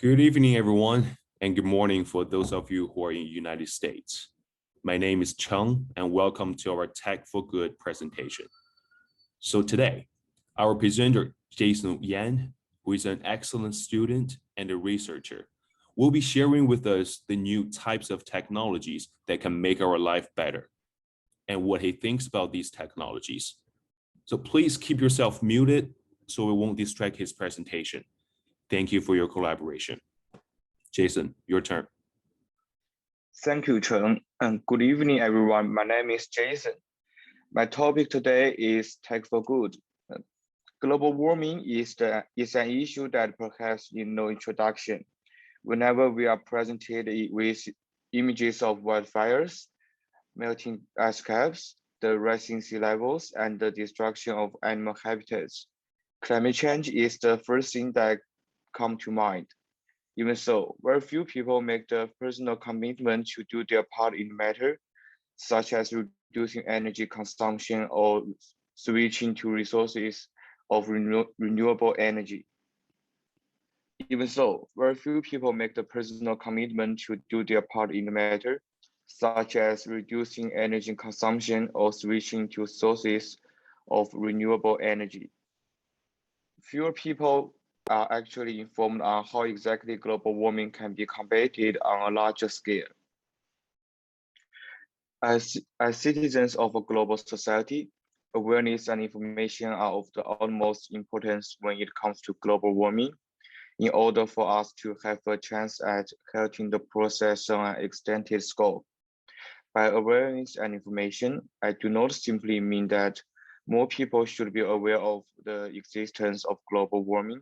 Good evening, everyone, and good morning for those of you who are in the United States. My name is Chung, and welcome to our Tech for Good presentation. So today, our presenter, Jason Yan, who is an excellent student and a researcher, will be sharing with us the new types of technologies that can make our life better and what he thinks about these technologies. So please keep yourself muted so it won't distract his presentation. Thank you for your collaboration. Jason, your turn. Thank you, Chen, and good evening, everyone. My name is Jason. My topic today is Tech for Good. Global warming is an issue that perhaps needs no introduction. Whenever we are presented with images of wildfires, melting ice caps, the rising sea levels, and the destruction of animal habitats, climate change is the first thing that comes to mind. Even so, very few people make the personal commitment to do their part in the matter, such as reducing energy consumption or switching to resources of renewable energy. Even so, very few people make the personal commitment to do their part in the matter, such as reducing energy consumption or switching to sources of renewable energy. Fewer people are actually informed on how exactly global warming can be combated on a larger scale. As citizens of a global society, awareness and information are of the utmost importance when it comes to global warming, in order for us to have a chance at halting the process on an extended scope. By awareness and information, I do not simply mean that more people should be aware of the existence of global warming,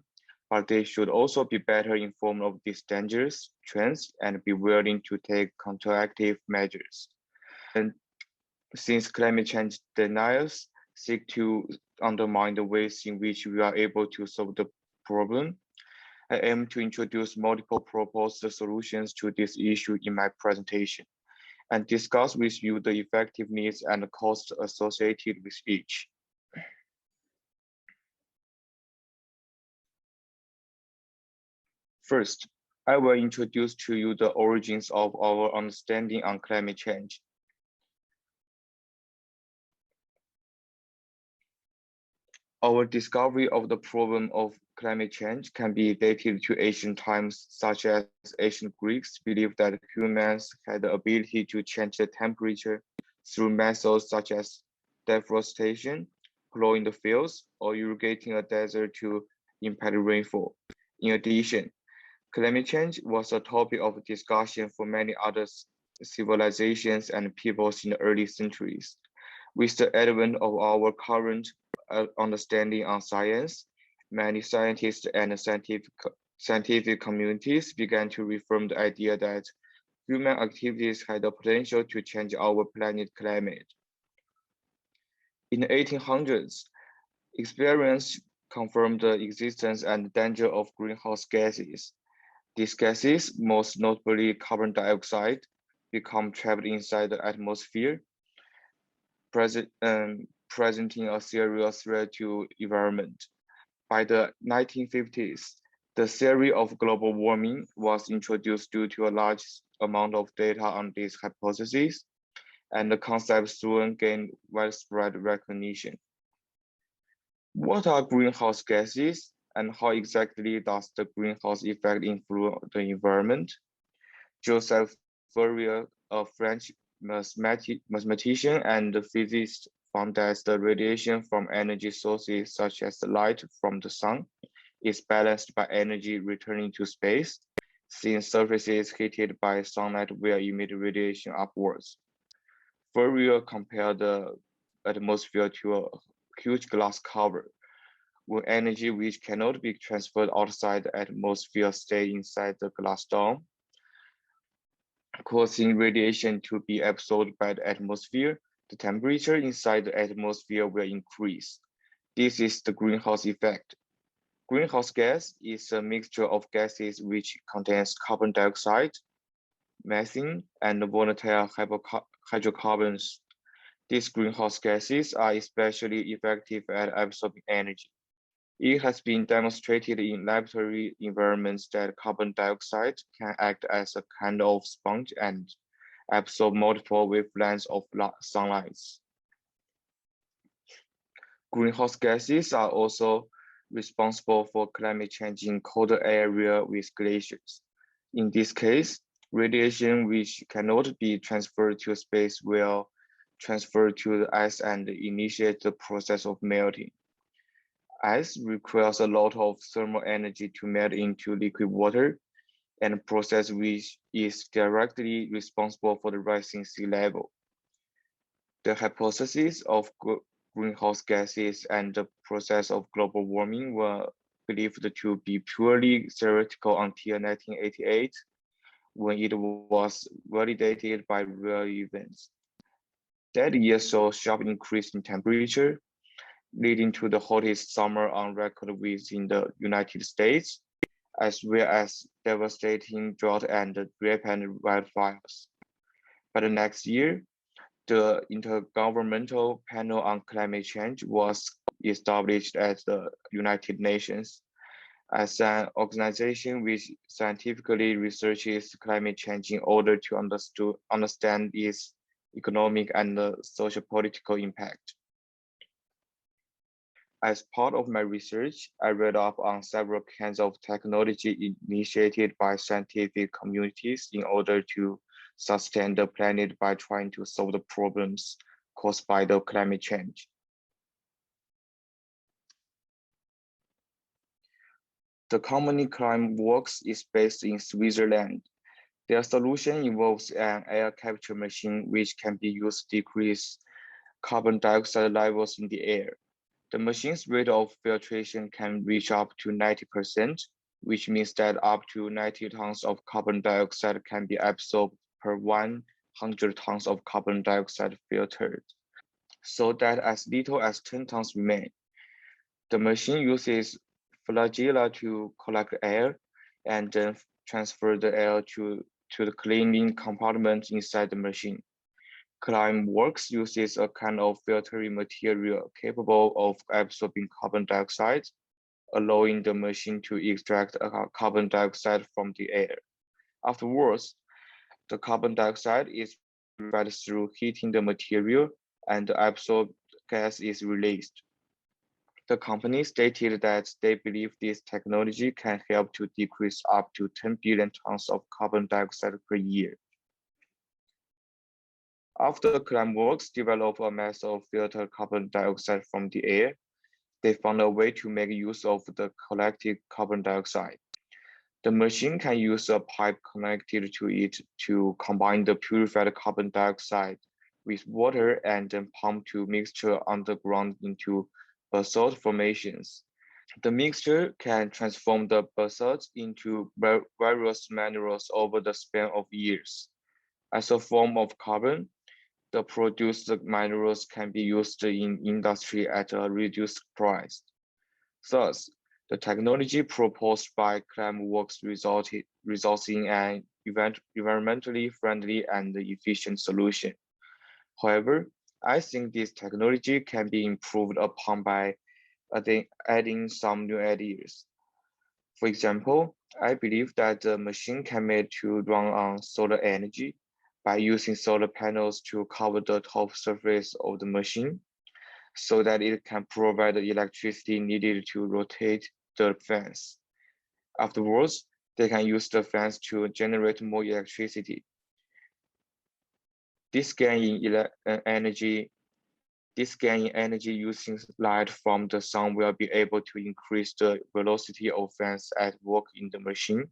but they should also be better informed of these dangerous trends and be willing to take counteractive measures. And since climate change deniers seek to undermine the ways in which we are able to solve the problem, I aim to introduce multiple proposed solutions to this issue in my presentation and discuss with you the effectiveness and the costs associated with each. First, I will introduce to you the origins of our understanding on climate change. Our discovery of the problem of climate change can be dated to ancient times, such as ancient Greeks believed that humans had the ability to change the temperature through methods such as deforestation, plowing the fields, or irrigating a desert to impact rainfall. In addition, climate change was a topic of discussion for many other civilizations and peoples in the early centuries. With the advent of our current understanding on science, many scientists and scientific communities began to reform the idea that human activities had the potential to change our planet climate. In the 1800s, experience confirmed the existence and danger of greenhouse gases. These gases, most notably carbon dioxide, become trapped inside the atmosphere, presenting a serious threat to environment. By the 1950s, the theory of global warming was introduced due to a large amount of data on this hypothesis, and the concept soon gained widespread recognition. What are greenhouse gases, and how exactly does the greenhouse effect influence the environment? Joseph Fourier, a French mathematician and physicist, found that the radiation from energy sources such as the light from the sun is balanced by energy returning to space, since surfaces heated by sunlight will emit radiation upwards. Fourier compared the atmosphere to a huge glass cover. When energy which cannot be transferred outside the atmosphere stays inside the glass dome, causing radiation to be absorbed by the atmosphere, the temperature inside the atmosphere will increase. This is the greenhouse effect. Greenhouse gas is a mixture of gases which contains carbon dioxide, methane, and volatile hydrocarbons. These greenhouse gases are especially effective at absorbing energy. It has been demonstrated in laboratory environments that carbon dioxide can act as a kind of sponge and absorb multiple wavelengths of sunlight. Greenhouse gases are also responsible for climate change in colder area with glaciers. In this case, radiation which cannot be transferred to space will transfer to the ice and initiate the process of melting. Ice requires a lot of thermal energy to melt into liquid water, and a process which is directly responsible for the rising sea level. The hypothesis of greenhouse gases and the process of global warming were believed to be purely theoretical until 1988, when it was validated by real events. That year saw a sharp increase in temperature, leading to the hottest summer on record within the United States, as well as devastating drought and rampant wildfires. By the next year, the Intergovernmental Panel on Climate Change was established at the United Nations as an organization which scientifically researches climate change in order to understand its economic and social political impact. As part of my research, I read up on several kinds of technology initiated by scientific communities in order to sustain the planet by trying to solve the problems caused by the climate change. The company Climeworks is based in Switzerland. Their solution involves an air capture machine which can be used to decrease carbon dioxide levels in the air. The machine's rate of filtration can reach up to 90%, which means that up to 90 tons of carbon dioxide can be absorbed per 100 tons of carbon dioxide filtered, so that as little as 10 tons remain. The machine uses flagella to collect air and then transfer the air to the cleaning compartment inside the machine. Climeworks uses a kind of filtering material capable of absorbing carbon dioxide, allowing the machine to extract carbon dioxide from the air. Afterwards, the carbon dioxide is purified through heating the material and the absorbed gas is released. The company stated that they believe this technology can help to decrease up to 10 billion tons of carbon dioxide per year. After Climeworks developed a method of filter carbon dioxide from the air, they found a way to make use of the collected carbon dioxide. The machine can use a pipe connected to it to combine the purified carbon dioxide with water and then pump to mixture underground into basalt formations. The mixture can transform the basalt into various minerals over the span of years. As a form of carbon, the produced minerals can be used in industry at a reduced price. Thus, the technology proposed by Climeworks results in an environmentally friendly and efficient solution. However, I think this technology can be improved upon by adding some new ideas. For example, I believe that the machine can be made to run on solar energy by using solar panels to cover the top surface of the machine so that it can provide the electricity needed to rotate the fans. Afterwards, they can use the fans to generate more electricity. This gain in energy using light from the sun will be able to increase the velocity of fans at work in the machine,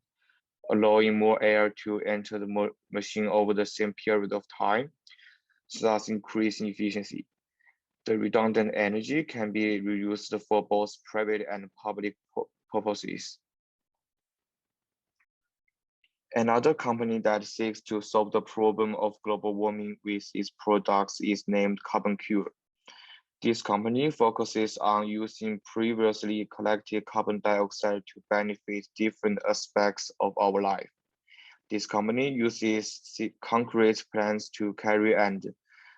allowing more air to enter the machine over the same period of time, thus increasing efficiency. The redundant energy can be reused for both private and public purposes. Another company that seeks to solve the problem of global warming with its products is named CarbonCure. This company focuses on using previously collected carbon dioxide to benefit different aspects of our life. This company uses concrete plants to carry and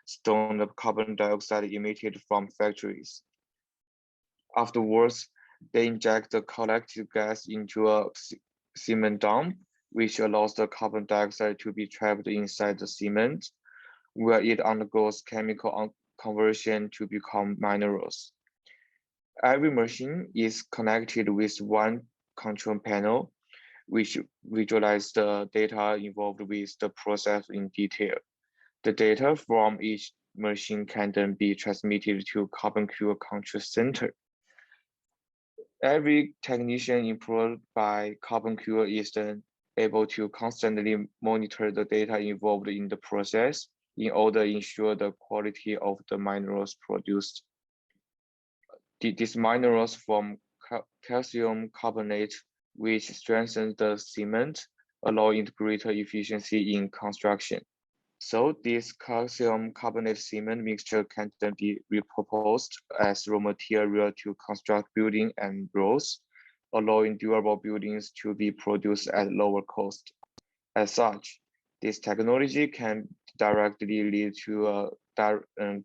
store the carbon dioxide emitted from factories. Afterwards, They inject the collected gas into a cement dump, which allows the carbon dioxide to be trapped inside the cement, where it undergoes chemical conversion to become minerals. Every machine is connected with one control panel, which visualizes the data involved with the process in detail. The data from each machine can then be transmitted to CarbonCure Control Center. Every technician employed by CarbonCure is then able to constantly monitor the data involved in the process in order to ensure the quality of the minerals produced. These minerals form calcium carbonate, which strengthens the cement, allowing greater efficiency in construction. So this calcium carbonate cement mixture can then be repurposed as raw material to construct buildings and roads, allowing durable buildings to be produced at lower cost. As such, this technology can directly lead to a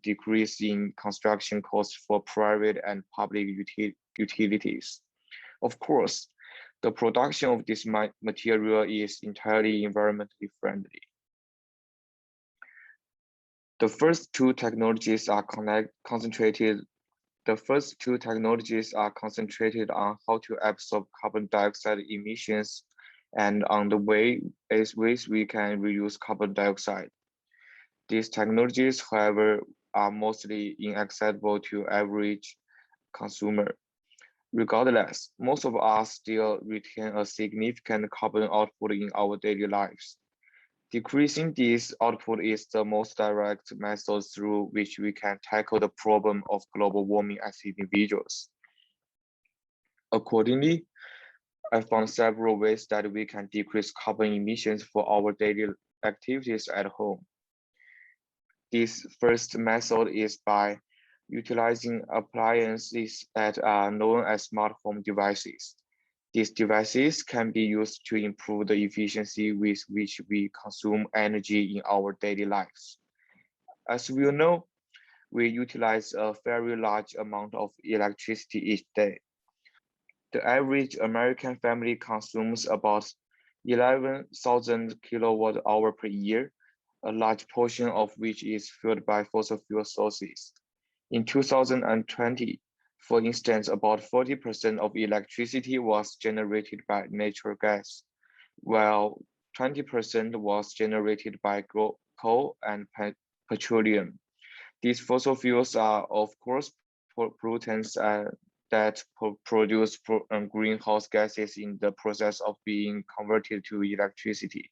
decrease in construction costs for private and public utilities. Of course, the production of this material is entirely environmentally friendly. The first two technologies are concentrated. The first two technologies are concentrated on how to absorb carbon dioxide emissions and on the ways we can reuse carbon dioxide. These technologies, however, are mostly inaccessible to average consumer. Regardless, most of us still retain a significant carbon output in our daily lives. Decreasing this output is the most direct method through which we can tackle the problem of global warming as individuals. Accordingly, I found several ways that we can decrease carbon emissions for our daily activities at home. This first method is by utilizing appliances that are known as smart home devices. These devices can be used to improve the efficiency with which we consume energy in our daily lives. As we know, we utilize a very large amount of electricity each day. The average American family consumes about 11,000 kilowatt hour per year, a large portion of which is fueled by fossil fuel sources. In 2020, for instance, about 40% of electricity was generated by natural gas, while 20% was generated by coal and petroleum. These fossil fuels are, of course, pollutants that produce greenhouse gases in the process of being converted to electricity.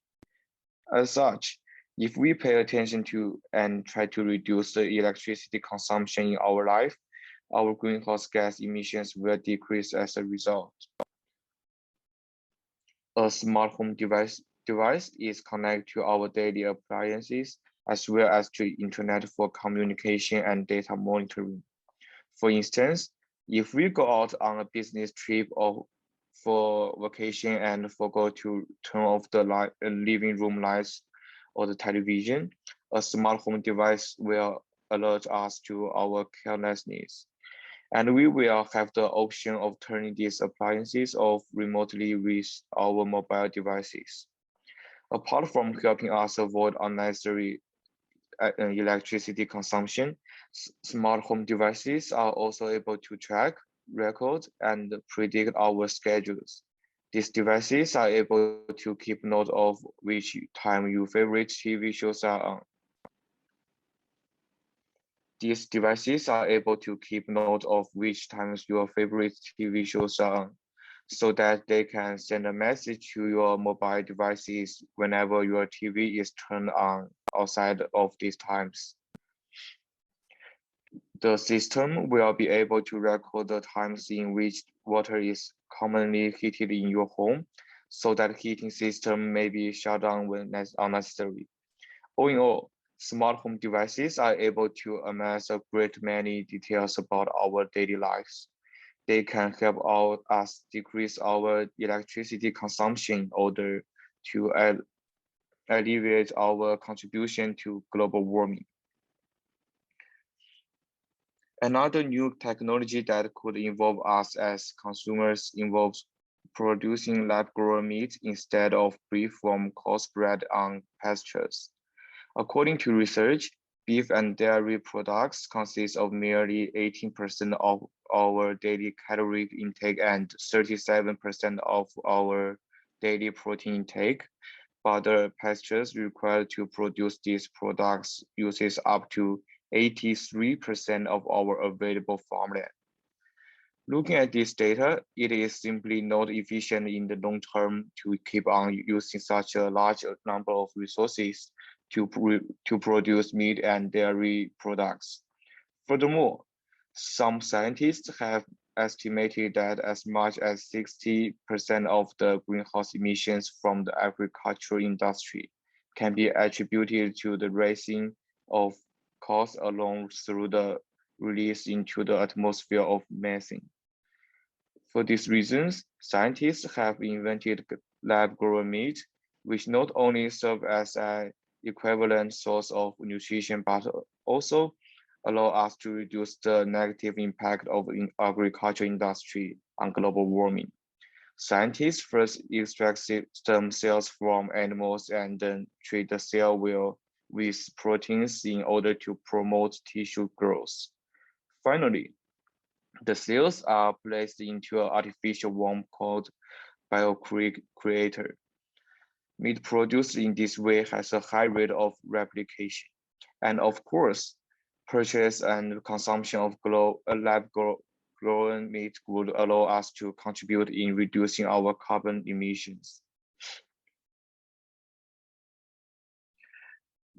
As such, if we pay attention to and try to reduce the electricity consumption in our life, our greenhouse gas emissions will decrease as a result. A smart home device is connected to our daily appliances as well as to internet for communication and data monitoring. For instance, if we go out on a business trip or for vacation and forgot to turn off the living room lights or the television, a smart home device will alert us to our carelessness. And we will have the option of turning these appliances off remotely with our mobile devices. Apart from helping us avoid unnecessary electricity consumption, smart home devices are also able to track, record, and predict our schedules. These devices are able to keep note of which time your favorite TV shows are on. These devices are able to keep note of which times your favorite TV shows are on, so that they can send a message to your mobile devices whenever your TV is turned on outside of these times. The system will be able to record the times in which water is commonly heated in your home, so that heating system may be shut down when unnecessary. All in all, smart home devices are able to amass a great many details about our daily lives. They can help us decrease our electricity consumption in order to alleviate our contribution to global warming. Another new technology that could involve us as consumers involves producing lab-grown meat instead of beef from crossbred on pastures. According to research, beef and dairy products consist of nearly 18% of our daily calorie intake and 37% of our daily protein intake, but the pastures required to produce these products uses up to 83% of our available farmland. Looking at this data, it is simply not efficient in the long term to keep on using such a large number of resources to produce meat and dairy products. Furthermore, some scientists have estimated that as much as 60% of the greenhouse emissions from the agricultural industry can be attributed to the raising of costs alone through the release into the atmosphere of methane. For these reasons, scientists have invented lab-grown meat, which not only serve as an equivalent source of nutrition, but also allow us to reduce the negative impact of the agriculture industry on global warming. Scientists first extract stem cells from animals and then treat the cell with proteins in order to promote tissue growth. Finally, the cells are placed into an artificial womb called biocreator. Meat produced in this way has a high rate of replication. And of course, purchase and consumption of lab-grown meat would allow us to contribute in reducing our carbon emissions.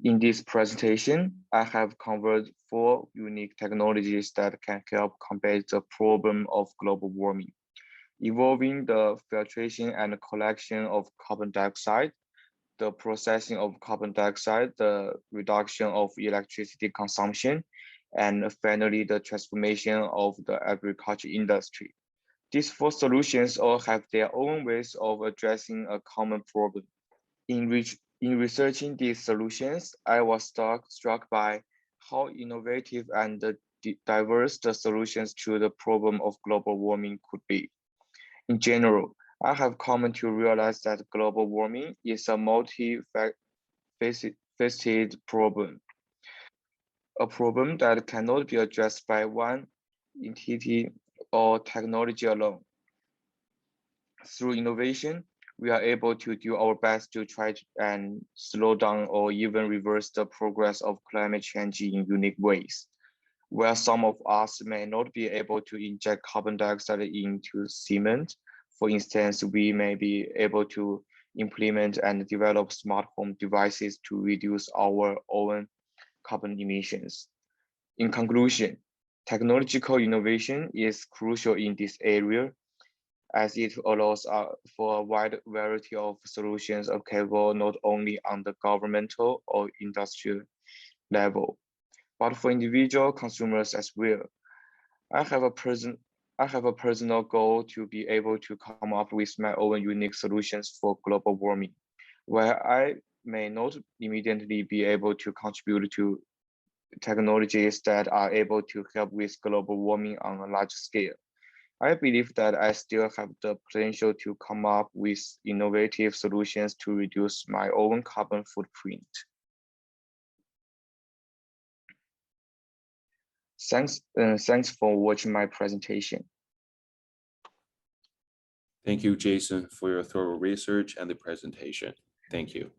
In this presentation, I have covered 4 unique technologies that can help combat the problem of global warming, involving the filtration and collection of carbon dioxide, the processing of carbon dioxide, the reduction of electricity consumption, and finally, the transformation of the agriculture industry. These 4 solutions all have their own ways of addressing a common problem. In researching these solutions, I was struck by how innovative and diverse the solutions to the problem of global warming could be. In general, I have come to realize that global warming is a multi-faceted problem, a problem that cannot be addressed by one entity or technology alone. Through innovation, we are able to do our best to try and slow down or even reverse the progress of climate change in unique ways. Where some of us may not be able to inject carbon dioxide into cement, for instance, we may be able to implement and develop smart home devices to reduce our own carbon emissions. In conclusion, technological innovation is crucial in this area as it allows for a wide variety of solutions available not only on the governmental or industrial level, but for individual consumers as well. I have a personal goal to be able to come up with my own unique solutions for global warming, where I may not immediately be able to contribute to technologies that are able to help with global warming on a large scale. I believe that I still have the potential to come up with innovative solutions to reduce my own carbon footprint. Thanks for watching my presentation. Thank you, Jason, for your thorough research and the presentation. Thank you.